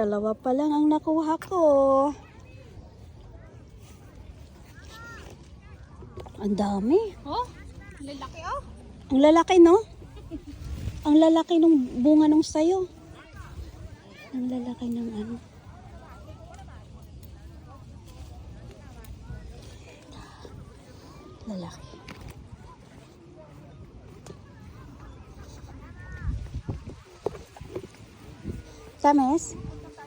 Dalawa pa lang ang nakuha ko. Ang dami. Oh, lalaki oh. Ang lalaki, no? Ang lalaki ng bunga nung sayo. Ang lalaki ng ano. Lalaki. Tames?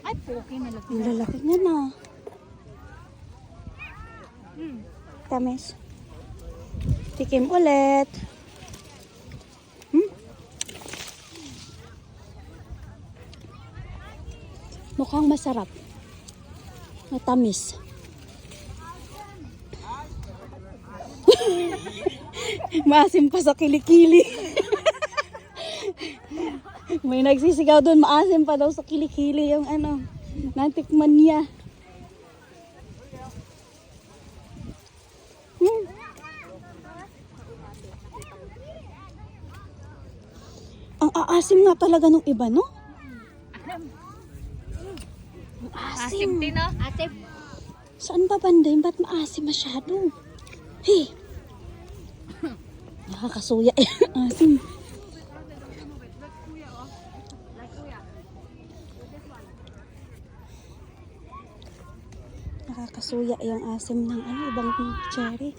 Ay, poki na lang. Ang lalaki nga na. Tames. Tikim ulit. Mukhang masarap. Matamis. Maasim pa sa kilikili. May nagsisigaw doon, maasim pa daw sa kilikili yung ano, natikman niya. Ang aasim nga talaga nung iba, no? Asim din oh. Asim. Saan ba banda yun? Ba't maasim masyado? Hey! Nakakasuya eh. Asim. Nakakasuya yung asim ng ano, ibang cherry.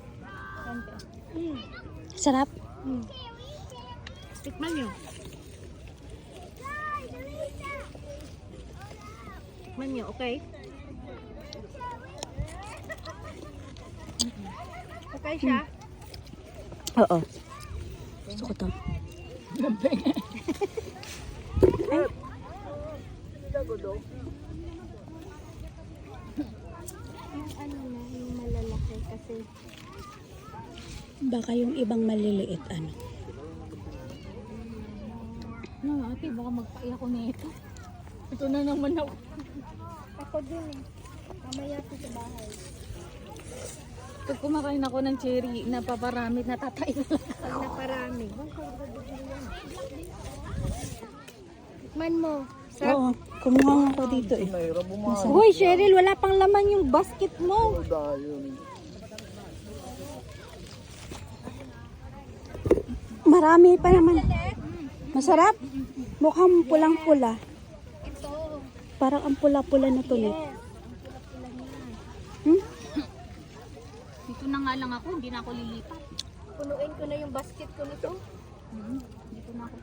Sarap. Tikman nyo. Tikman nyo, okay? Okay siya? Oo. Gusto ko to. Ay. Yung ano na, yung malalaki kasi. Baka yung ibang maliliit ano. No, ate, baka magpaiyak ko nito. Ito na naman ako. Ako din eh. Mamaya ko sa bahay. Pag kumakain ako ng cherry, napaparami, natatay na lang. Pag naparami. Tikman mo. Oo. Kumuha nga ako dito eh. Hoy, Cheryl, wala pang laman yung basket mo. Marami pa naman. Masarap. Mukhang pulang-pula. Ito. Parang ang pula-pula na to. Dito na nga lang ako, hindi na ako lilipat. Punuin ko na yung basket ko nito. Dito na ako.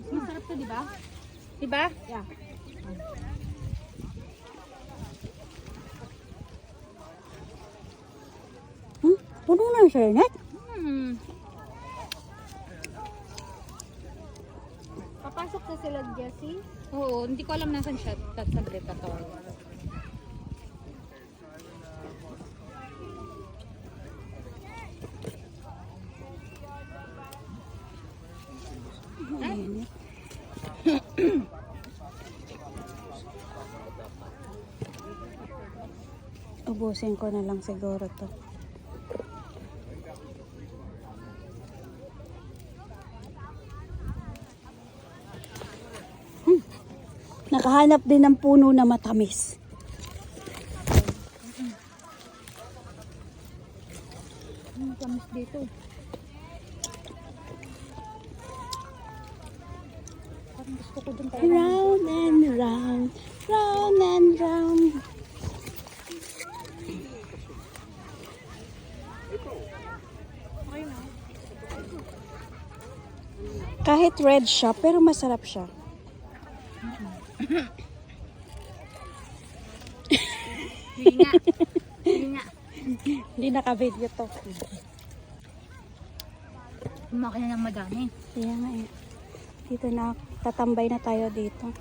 Masarap to, di ba? Di ba? Yeah. Puno na yung Shernet. Papasok na sila, Jessie? Oo, hindi ko alam nasan siya. Saglit ako. Ubusin ko na lang siguro to. Nakahanap din ng puno na matamis. Tamis dito. Parang gusto ko dun tayo. Round and round, round and round. Kahit red siya, pero masarap siya. Hinga. Hinga. Hindi naka-video to. Kumakain na ng madami. Kaya nga eh. Dito na, tatambay na tayo dito.